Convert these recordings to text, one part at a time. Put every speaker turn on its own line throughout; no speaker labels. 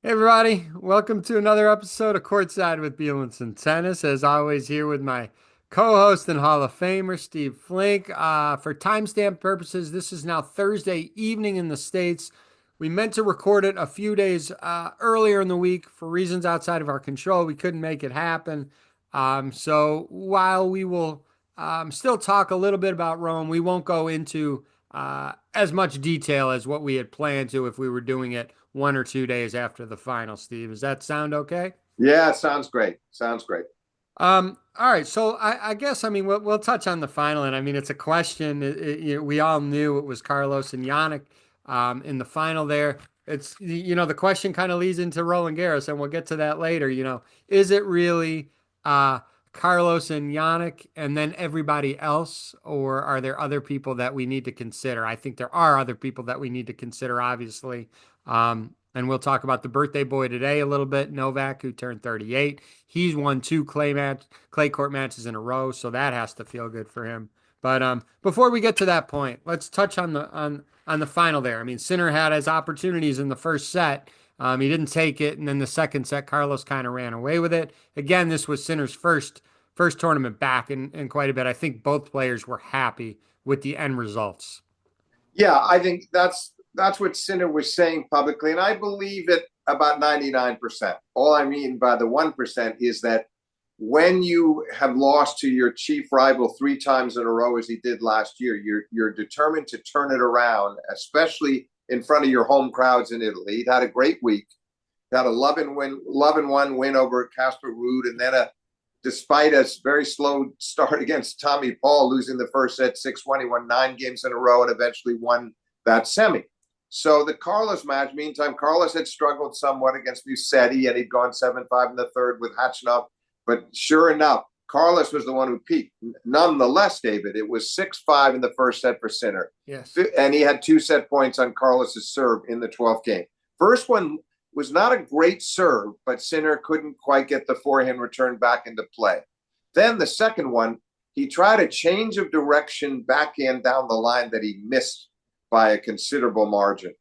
Hey everybody, welcome to another episode of Courtside with Beilinson Tennis. As always, here with my co-host and Hall of Famer Steve Flink. For timestamp purposes, this is now Thursday evening in the States. We meant to record it a few days earlier in the week for reasons outside of our control. We couldn't make it happen. So while we will still talk a little bit about Rome, we won't go into as much detail as what we had planned to if we were doing it 1 or 2 days after the final. Steve, does that sound okay?
Yeah, sounds great. Sounds great.
All right. So I guess we'll touch on the final, and I mean it's a question. We all knew it was Carlos and Yannick in the final there. It's the question kind of leads into Roland Garros, and we'll get to that later. Is it really uh, Carlos and Yannick, and then everybody else, or are there other people that we need to consider? I think there are other people that we need to consider, obviously. And we'll talk about the birthday boy today a little bit, Novak, who turned 38. He's won two clay court matches in a row, so that has to feel good for him. But before we get to that point, let's touch on the final there. I mean, Sinner had his opportunities in the first set. He didn't take it, and then the second set, Carlos kind of ran away with it. Again, this was Sinner's first tournament back in quite a bit. I think both players were happy with the end results.
Yeah, I think that's what Sinner was saying publicly, and I believe it about 99%. All I mean by the 1% is that when you have lost to your chief rival three times in a row, as he did last year, you're determined to turn it around, especially in front of your home crowds in Italy. He'd had a great week, got a 11-1 win over Casper Ruud, and then despite a very slow start against Tommy Paul, losing the first set 6-1, he won 9 games in a row and eventually won that semi. So the Carlos match, meantime, Carlos had struggled somewhat against Musetti, and he'd gone 7-5 in the third with Khachanov. But sure enough, Carlos was the one who peaked. Nonetheless, David, it was 6-5 in the first set for Sinner.
Yes.
And he had 2 set points on Carlos's serve in the 12th game. First one was not a great serve, but Sinner couldn't quite get the forehand return back into play. Then the second one, he tried a change of direction backhand down the line that he missed by a considerable margin.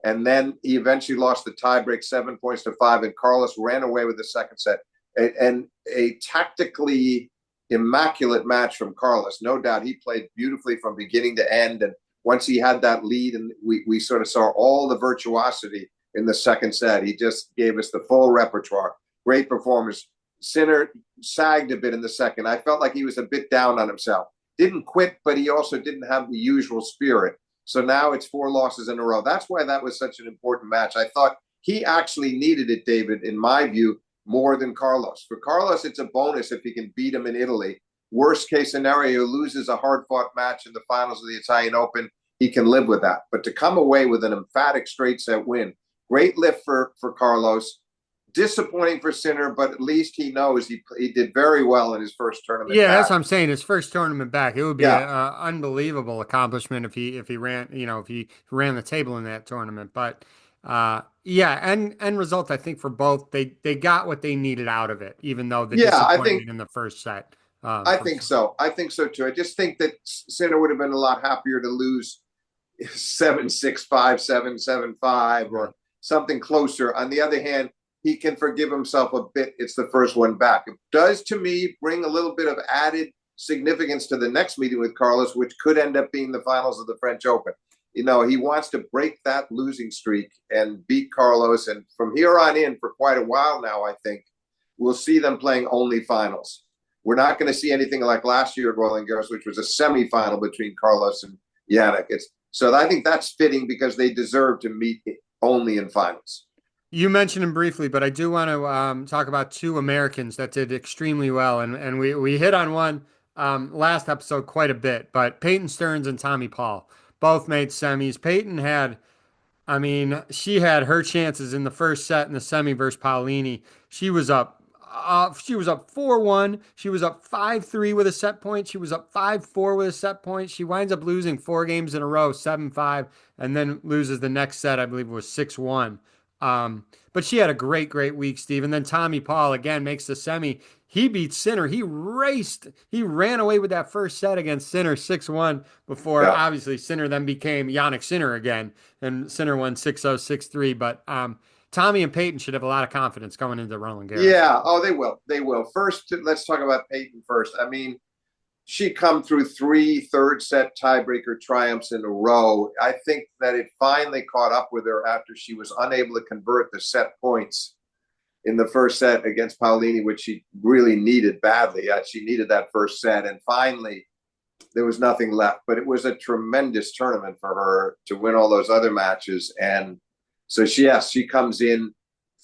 And then he eventually lost the tiebreak 7 points to 5, and Carlos ran away with the second set. And a tactically immaculate match from Carlos. No doubt he played beautifully from beginning to end. And once he had that lead, and we sort of saw all the virtuosity in the second set, he just gave us the full repertoire. Great performance. Sinner sagged a bit in the second. I felt like he was a bit down on himself. Didn't quit, but he also didn't have the usual spirit. So now it's 4 losses in a row. That's why that was such an important match. I thought he actually needed it, David, in my view, more than Carlos. For Carlos, it's a bonus if he can beat him in Italy. Worst case scenario, loses a hard-fought match in the finals of the Italian Open. He can live with that. But to come away with an emphatic straight-set win, great lift for Carlos. Disappointing for Sinner, but at least he knows he did very well in his first tournament
Yeah, that's
back.
what I'm saying. His first tournament back, it would be
Yeah,
an unbelievable accomplishment if he ran, if he ran the table in that tournament. But yeah, end result, I think for both, they got what they needed out of it, even though the
yeah, I think
disappointment in the first set.
I
For
think so. I think so too. I just think that Sinner would have been a lot happier to lose 7-6-5, 7-7-5,
right.
or something closer. On the other hand, he can forgive himself a bit. It's the first one back. It does, to me, bring a little bit of added significance to the next meeting with Carlos, which could end up being the finals of the French Open. He wants to break that losing streak and beat Carlos. And from here on in, for quite a while now, I think we'll see them playing only finals. We're not going to see anything like last year at Roland Garros, which was a semifinal between Carlos and Yannick. So I think that's fitting because they deserve to meet only in finals.
You mentioned him briefly, but I do want to talk about two Americans that did extremely well, and we hit on one last episode quite a bit. But Peyton Stearns and Tommy Paul both made semis. Peyton had, I mean, she had her chances in the first set in the semi versus Paolini. She was up. She was up 4-1. She was up 5-3 with a set point. She was up 5-4 with a set point. She winds up losing 4 games in a row, 7-5, and then loses the next set, I believe it was 6-1. But she had a great week, Steve. And then Tommy Paul again makes the semi. He beats Sinner. He ran away with that first set against Sinner 6-1 before obviously Sinner then became Yannick Sinner again. And Sinner won 6-0, 6-3. But Tommy and Peyton should have a lot of confidence going into Roland Garros.
Yeah. Oh, they will. They will. First, let's talk about Peyton first. I mean, she come through three third set tiebreaker triumphs in a row. I think that it finally caught up with her after she was unable to convert the set points in the first set against Paolini, which she really needed badly. She needed that first set, and finally there was nothing left. But it was a tremendous tournament for her to win all those other matches, and so she comes in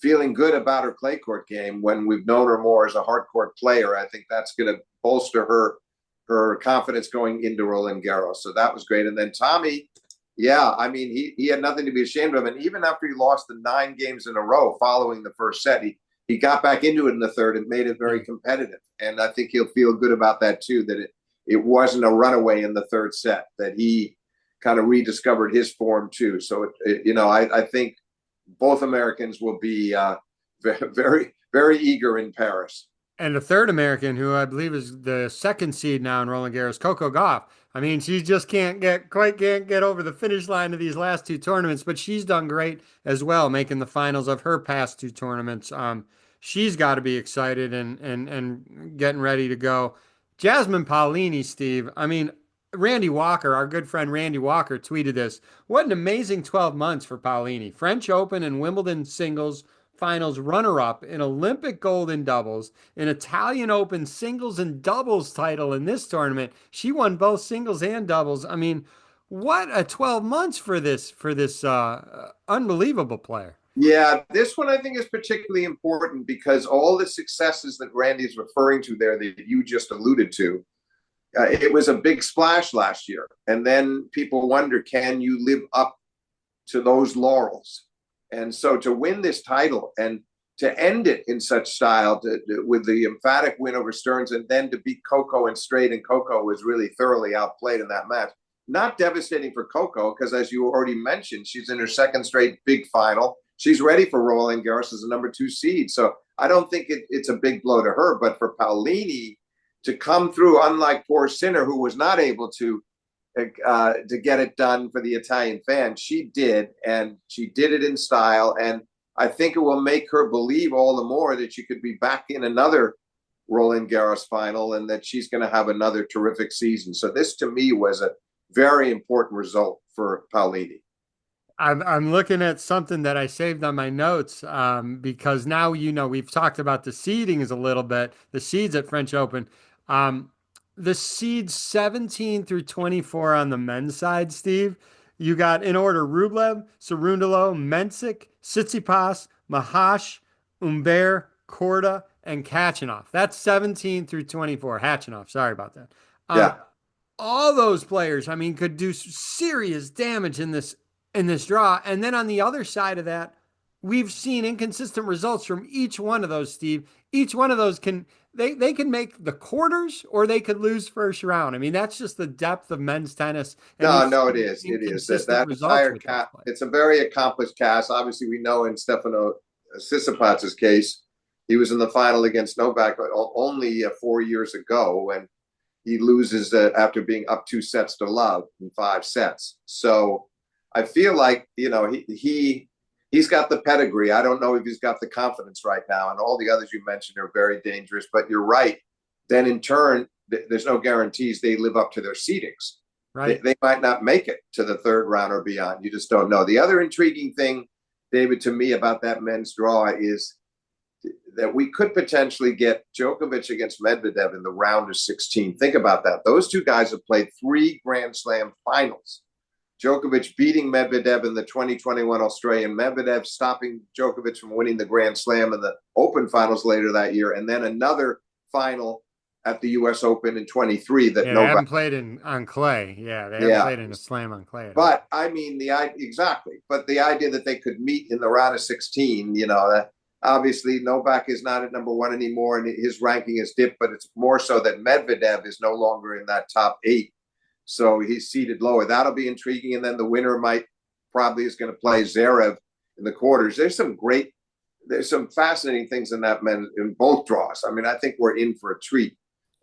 feeling good about her clay court game. When we've known her more as a hard court player, I think that's going to bolster her confidence going into Roland Garros. So that was great. And then Tommy, yeah, I mean, he had nothing to be ashamed of. And even after he lost the 9 games in a row following the first set, he got back into it in the third and made it very competitive. And I think he'll feel good about that too, that it wasn't a runaway in the third set, that he kind of rediscovered his form too. So, I think both Americans will be very, very eager in Paris.
And the third American, who I believe is the second seed now in Roland Garros, Coco Gauff. I mean, she just can't get over the finish line of these last two tournaments, but she's done great as well, making the finals of her past two tournaments. She's got to be excited and getting ready to go. Jasmine Paolini, Steve. I mean, Randy Walker, our good friend Randy Walker, tweeted this. What an amazing 12 months for Paolini. French Open and Wimbledon singles finals runner-up in Olympic gold in doubles, an Italian Open singles and doubles title in this tournament. She won both singles and doubles. I mean, what a 12 months for this unbelievable player.
Yeah, this one I think is particularly important because all the successes that Randy's referring to there that you just alluded to, it was a big splash last year. And then people wonder, can you live up to those laurels? And so to win this title and to end it in such style with the emphatic win over Stearns and then to beat Coco in straight, and Coco was really thoroughly outplayed in that match. Not devastating for Coco because, as you already mentioned, she's in her second straight big final. She's ready for Roland Garros as a number 2 seed. So I don't think it's a big blow to her. But for Paolini to come through, unlike poor Sinner, who was not able to get it done for the Italian fans, she did, and she did it in style. And I think it will make her believe all the more that she could be back in another Roland Garros final and that she's going to have another terrific season. So this, to me, was a very important result for Paolini.
I'm looking at something that I saved on my notes because now we've talked about the seedings a little bit, the seeds at French Open. Um, the seeds 17 through 24 on the men's side, Steve. You got in order Rublev, Cerundolo, Mensik, Tsitsipas, Mahash, Humbert, Korda, and Kachanov. That's 17 through 24. Hachanov, sorry about that.
Yeah.
All those players, I mean, could do serious damage in this draw. And then on the other side of that, we've seen inconsistent results from each one of those, Steve. Each one of those they can make the quarters or they could lose first round. I mean, that's just the depth of men's tennis. And
No, it is. It is that entire cast. It's a very accomplished cast. Obviously, we know in Stefano Tsitsipas' case, he was in the final against Novak only 4 years ago, and he loses after being up 2 sets to love in 5 sets. So I feel like he's got the pedigree. I don't know if he's got the confidence right now, and all the others you mentioned are very dangerous. But you're right. Then in turn, there's no guarantees they live up to their seedings.
Right.
They might not make it to the third round or beyond. You just don't know. The other intriguing thing, David, to me about that men's draw is that we could potentially get Djokovic against Medvedev in the round of 16. Think about that. Those two guys have played 3 Grand Slam finals. Djokovic beating Medvedev in the 2021 Australian, Medvedev stopping Djokovic from winning the Grand Slam in the Open finals later that year, and then another final at the U.S. Open in 23 that
Novak, they haven't played on clay. Yeah, they haven't played in a slam on clay.
But I mean, exactly. But the idea that they could meet in the round of 16, that obviously Novak is not at number 1 anymore, and his ranking has dipped. But it's more so that Medvedev is no longer in that top 8. So he's seated lower. That'll be intriguing. And then the winner probably is going to play Zverev in the quarters. There's some fascinating things in that in both draws. I mean, I think we're in for a treat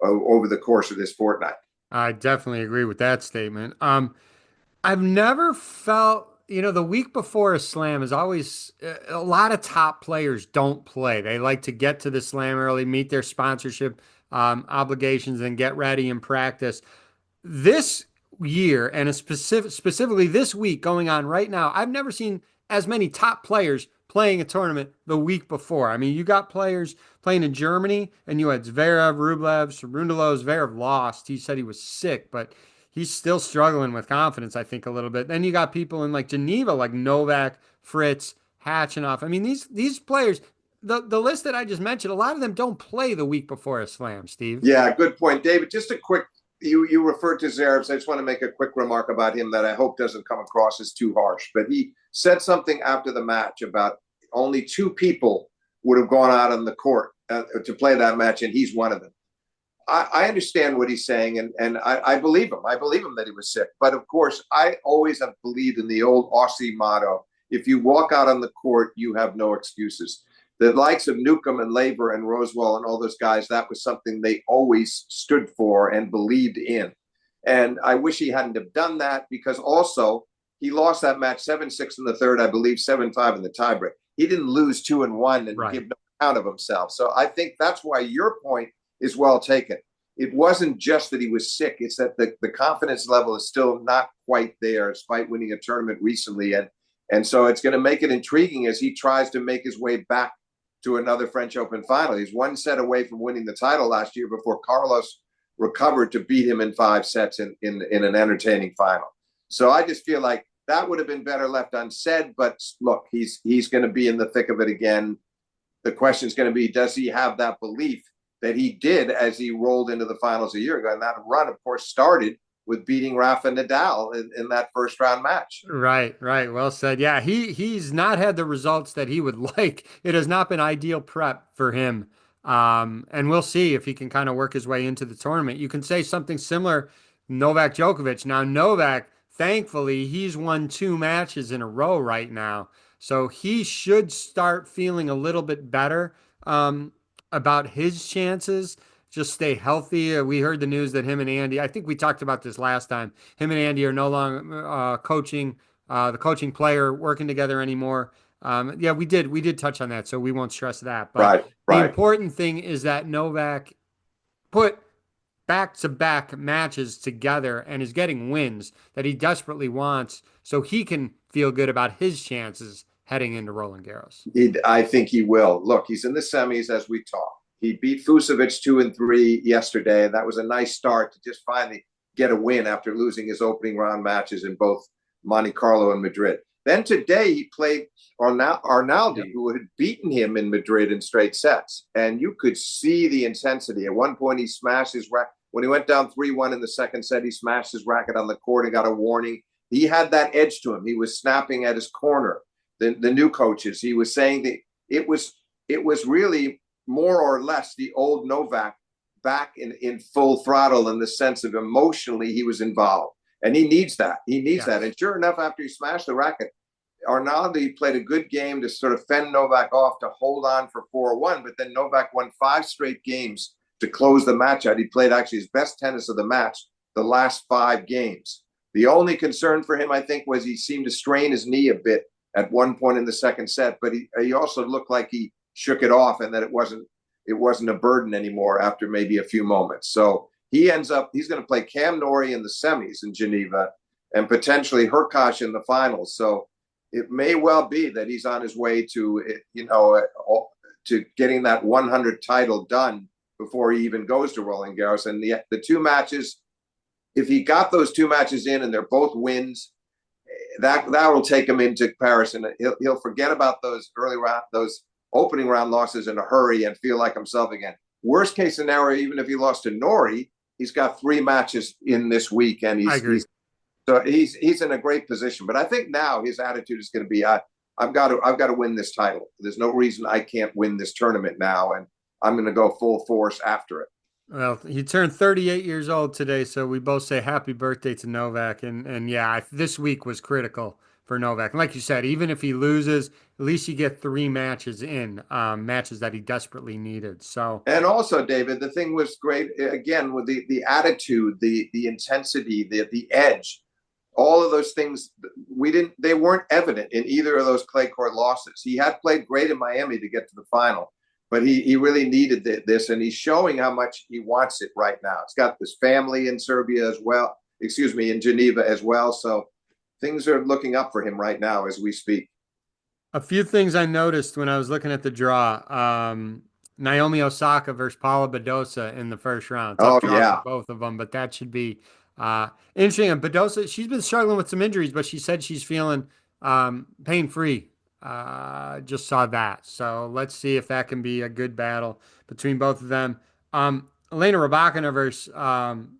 over the course of this fortnight.
I definitely agree with that statement. I've never felt, the week before a slam is always a lot of top players don't play. They like to get to the slam early, meet their sponsorship obligations, and get ready and practice. This year and specifically this week going on right now, I've never seen as many top players playing a tournament the week before. I mean, you got players playing in Germany, and you had Zverev, Rublev, Cerundolo. Zverev lost. He said he was sick, but he's still struggling with confidence, I think, a little bit. Then you got people in like Geneva, like Novak, Fritz, Hatchinoff. I mean, these players, the list that I just mentioned, a lot of them don't play the week before a slam, Steve.
Yeah, good point, David. Just a quick. You referred to Zverev. So I just want to make a quick remark about him that I hope doesn't come across as too harsh. But he said something after the match about only two people would have gone out on the court to play that match, and he's one of them. I understand what he's saying, and I believe him. I believe him that he was sick. But of course, I always have believed in the old Aussie motto: if you walk out on the court, you have no excuses. The likes of Newcomb and Laver and Rosewall and all those guys, that was something they always stood for and believed in. And I wish he hadn't have done that, because also he lost that match 7-6 in the third, I believe 7-5 in the tiebreak. He didn't lose 2-1 and
Right.
give no account of himself. So I think that's why your point is well taken. It wasn't just that he was sick. It's that the confidence level is still not quite there, despite winning a tournament recently. And so it's going to make it intriguing as he tries to make his way back to another French Open final. He's one set away from winning the title last year before Carlos recovered to beat him in 5 sets in an entertaining final. So I just feel like that would have been better left unsaid. But look, he's going to be in the thick of it again. The question is going to be, does he have that belief that he did as he rolled into the finals a year ago? And that run, of course, started with beating Rafa Nadal in that first round match.
Right, right. Well said. Yeah, he's not had the results that he would like. It has not been ideal prep for him. And we'll see if he can kind of work his way into the tournament. You can say something similar, Novak Djokovic. Now, Novak, thankfully, he's won 2 matches in a row right now. So he should start feeling a little bit better about his chances. Just stay healthy. We heard the news that him and Andy, I think we talked about this last time. Him and Andy are no longer coaching, the coaching player working together anymore. Yeah, we did touch on that, so we won't stress that. But
Right,
the
right.
important thing is that Novak put back-to-back matches together and is getting wins that he desperately wants, so he can feel good about his chances heading into Roland Garros.
I think he will. Look, he's in the semis as we talk. He beat Fusovic 2-3 yesterday, and that was a nice start to just finally get a win after losing his opening round matches in both Monte Carlo and Madrid. Then today he played Arnaldi, who had beaten him in Madrid in straight sets, and you could see the intensity. At one point, he smashed his racket. When he went down 3-1 in the second set, he smashed his racket on the court and got a warning. He had that edge to him. He was snapping at his corner. The new coaches, he was saying that it was really more or less the old Novak back in full throttle, in the sense of emotionally he was involved. And he needs that. He needs that. And sure enough, after he smashed the racket, Arnaldi played a good game to sort of fend Novak off, to hold on for 4-1. But then Novak won 5 straight games to close the match out. He played actually his best tennis of the match the last 5 games. The only concern for him, I think, was he seemed to strain his knee a bit at one point in the second set. But he also looked like he shook it off, and that it wasn't a burden anymore after maybe a few moments. So he's going to play Cam Norrie in the semis in Geneva, and potentially Hurkacz in the finals. So it may well be that he's on his way to getting that 100 title done before he even goes to Roland Garros. And the 2 matches, if he got those 2 matches in and they're both wins, that will take him into Paris, and he'll forget about those opening round losses in a hurry and feel like himself again. Worst case scenario, even if he lost to Norrie, he's got 3 matches in this week, and he's in a great position. But I think now his attitude is going to be, I've got to win this title. There's no reason I can't win this tournament now, and I'm going to go full force after it.
Well, he turned 38 years old today, so we both say happy birthday to Novak. And yeah, this week was critical for Novak. And like you said, even if he loses, at least you get 3 matches in, matches that he desperately needed. So,
and also, David, the thing was great again with the attitude, the intensity, the edge. all of those things they weren't evident in either of those clay court losses. He had played great in Miami to get to the final, but he really needed this, and he's showing how much he wants it right now. He's got this family in Serbia as well, excuse me, in Geneva as well. So things are looking up for him right now as we speak.
A few things I noticed when I was looking at the draw. Naomi Osaka versus Paula Badosa in the first round. Tough
Oh
draw for
yeah.
both of them, but that should be interesting. And Badosa, she's been struggling with some injuries, but she said she's feeling pain free. Just saw that. So let's see if that can be a good battle between both of them. Elena Rybakina versus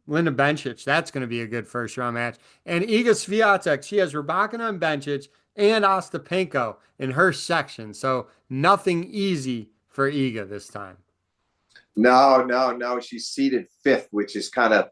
Linda Bencic. That's going to be a good first round match. And Iga Swiatek, she has Rybakina and Bencic and Ostapenko in her section. So nothing easy for Iga this time.
No. She's seated fifth, which is kind of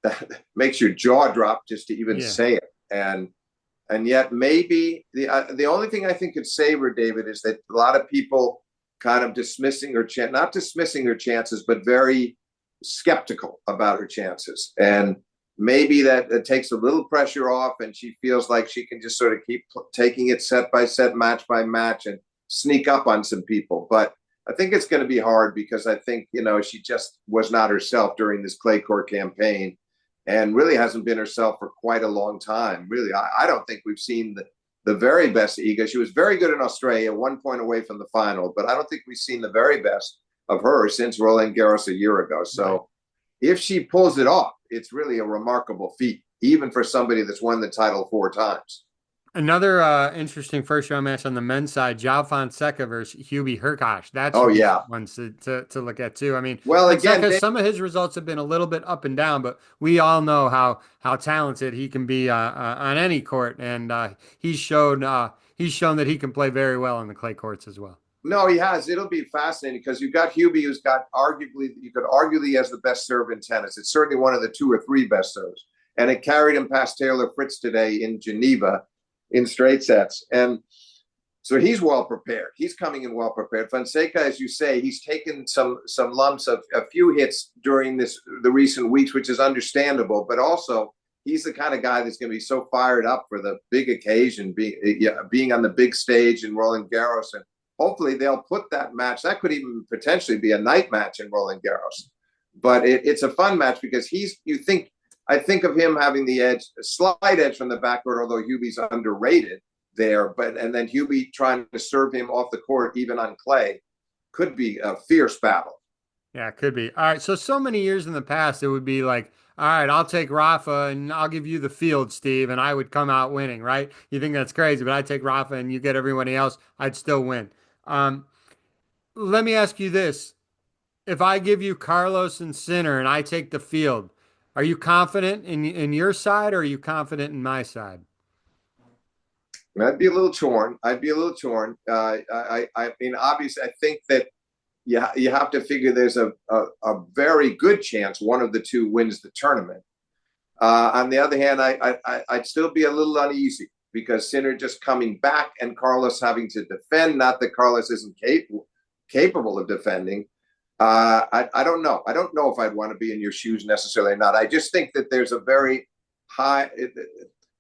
that makes your jaw drop just to even
Yeah.
say it. And yet maybe the only thing I think could save her, David, is that a lot of people kind of dismissing her chance, not dismissing her chances, but very skeptical about her chances. And maybe that it takes a little pressure off, and she feels like she can just sort of keep taking it set by set, match by match, and sneak up on some people. But I think it's going to be hard because I think, she just was not herself during this clay court campaign and really hasn't been herself for quite a long time. Really, I don't think we've seen the very best Iga. She was very good in Australia, 1 point away from the final, but I don't think we've seen the very best of her since Roland Garros a year ago. So
Right.
if she pulls it off, it's really a remarkable feat, even for somebody that's won the title 4 times.
Another interesting first round match on the men's side, João Fonseca versus Hubie Hurkacz. That
Oh,
should be
yeah.
one to look at too. I mean,
Well, again,
Fonseca, some of his results have been a little bit up and down, but we all know how talented he can be on any court, and he's shown that he can play very well on the clay courts as well.
no, he has. It'll be fascinating because you've got Hubie, who's got arguably, you could argue he has the best serve in tennis. It's certainly one of the 2 or 3 best serves. And it carried him past Taylor Fritz today in Geneva in straight sets. And so he's well prepared. He's coming in well prepared. Fonseca, as you say, he's taken some lumps of a few hits during the recent weeks, which is understandable. But also, he's the kind of guy that's going to be so fired up for the big occasion, being on the big stage in Roland Garros, and hopefully they'll put that match. That could even potentially be a night match in Roland Garros. But it's a fun match because I think of him having the edge, a slight edge from the backcourt, although Hubie's underrated there. And then Hubie trying to serve him off the court, even on clay, could be a fierce battle.
Yeah, it could be. All right, so many years in the past, it would be like, all right, I'll take Rafa and I'll give you the field, Steve, and I would come out winning, right? You think that's crazy, but I take Rafa and you get everybody else, I'd still win. Um, Let me ask you this. If I give you Carlos and Sinner and I take the field, are you confident in your side or are you confident in my side?
I'd be a little torn. I mean, obviously, I think that you have to figure there's a very good chance one of the 2 wins the tournament. On the other hand, I'd still be a little uneasy because Sinner just coming back and Carlos having to defend. Not that Carlos isn't capable of defending. I don't know. I don't know if I'd want to be in your shoes necessarily or not. I just think that there's a very high.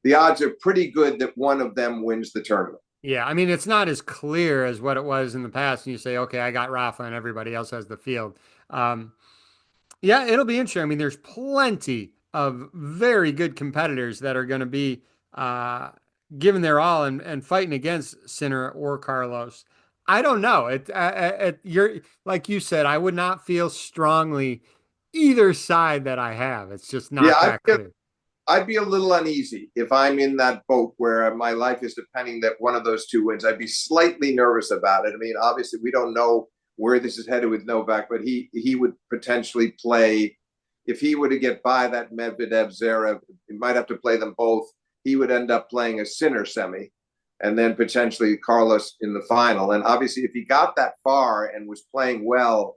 The odds are pretty good that one of them wins the tournament.
Yeah, I mean, it's not as clear as what it was in the past. And you say, okay, I got Rafa and everybody else has the field. Um, yeah, it'll be interesting. I mean, there's plenty of very good competitors that are going to be giving their all and fighting against Sinner or Carlos. I don't know. You're like you said, I would not feel strongly either side that I have. It's just
Yeah,
not that clear.
I'd be a little uneasy if I'm in that boat where my life is depending that one of those 2 wins. I'd be slightly nervous about it. I mean, obviously, we don't know where this is headed with Novak, but he would potentially play if he were to get by that Medvedev Zverev. He might have to play them both. He would end up playing a Sinner semi, and then potentially Carlos in the final. And obviously, if he got that far and was playing well,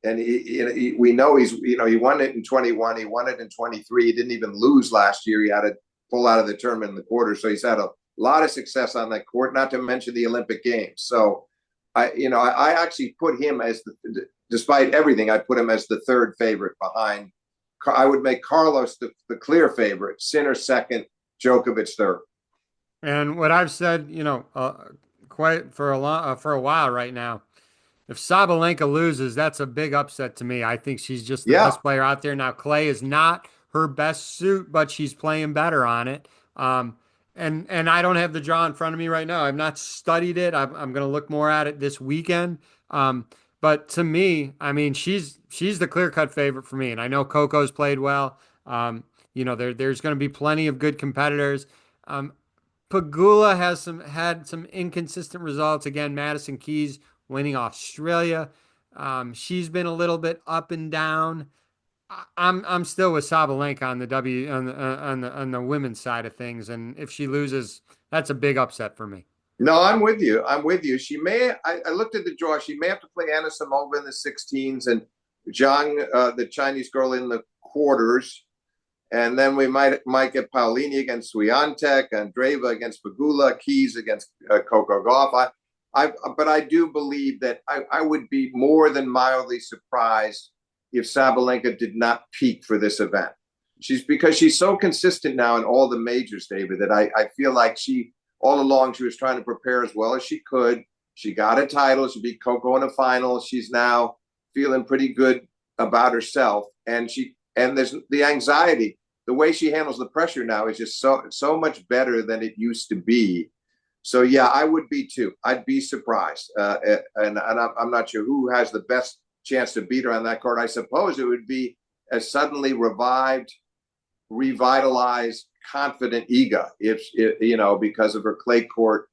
and we know he won it in 21, he won it in 23. He didn't even lose last year. He had to pull out of the tournament in the quarter, so he's had a lot of success on that court. Not to mention the Olympic Games. So I actually put him as despite everything, I put him as the 3rd favorite behind. I would make Carlos the clear favorite, Sinner second, Djokovic third.
And what I've said, quite for a while right now, if Sabalenka loses, that's a big upset to me. I think she's just the
Yeah.
best player out there now. Clay is not her best suit, but she's playing better on it. Um, and I don't have the draw in front of me right now. I've not studied it. I'm going to look more at it this weekend. But to me, I mean, she's the clear cut favorite for me. And I know Coco's played well. There's going to be plenty of good competitors. Um, Pagula has had some inconsistent results. Again, Madison Keys winning Australia. She's been a little bit up and down. I'm still with Sabalenka on the W on the women's side of things, and if she loses, that's a big upset for me.
No, I'm with you. I'm with you. She may. I looked at the draw. She may have to play Anna Samova in the 16s and Zhang, the Chinese girl, in the quarters. And then we might get Paolini against Swiatek, Andreeva against Pagula, Keys against Coco Gauff. But I do believe that I would be more than mildly surprised if Sabalenka did not peak for this event. Because she's so consistent now in all the majors, David, that I feel like she all along she was trying to prepare as well as she could. She got a title. She beat Coco in the final. She's now feeling pretty good about herself, and there's the anxiety. The way she handles the pressure now is just so much better than it used to be. So yeah, I would be too. I'd be surprised, and I'm not sure who has the best chance to beat her on that court. I suppose it would be a suddenly revitalized, confident Iga, if because of her clay court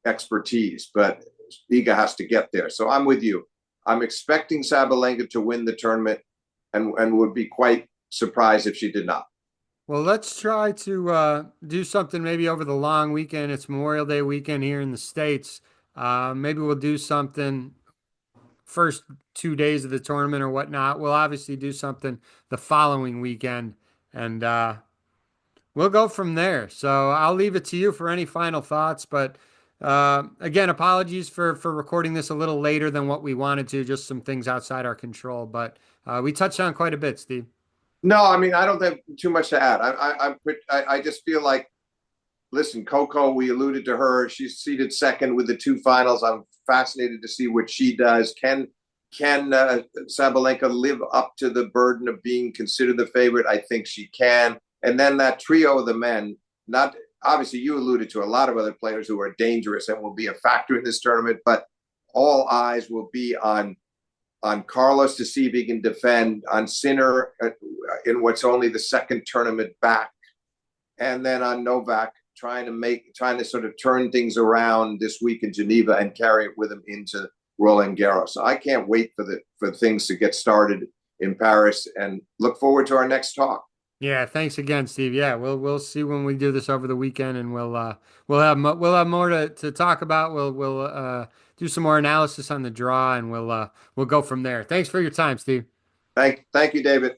expertise. But Iga has to get there. So I'm with you. I'm expecting Sabalenka to win the tournament, and would be quite surprised if she did not.
Well, let's try to do something maybe over the long weekend. It's Memorial Day weekend here in the States. Maybe we'll do something first 2 days of the tournament or whatnot. We'll obviously do something the following weekend, and we'll go from there. So I'll leave it to you for any final thoughts. But again, apologies for recording this a little later than what we wanted to. Just some things outside our control, but we touched on quite a bit, Steve.
No, I mean I don't have too much to add. I just feel like, listen, Coco, we alluded to her. She's seated second with the two finals. I'm fascinated to see what she does. Can Sabalenka live up to the burden of being considered the favorite? I think she can. And then that trio of the men, not obviously you alluded to a lot of other players who are dangerous and will be a factor in this tournament, but all eyes will be on Carlos to see if he can defend, on Sinner in what's only the second tournament back, and then on Novak trying to sort of turn things around this week in Geneva and carry it with him into Roland Garros. So I can't wait for things to get started in Paris, and look forward to our next talk.
Yeah, thanks again, Steve. Yeah, we'll see when we do this over the weekend, and we'll have more to talk about. We'll do some more analysis on the draw, and we'll go from there. Thanks for your time, Steve.
Thank you, David.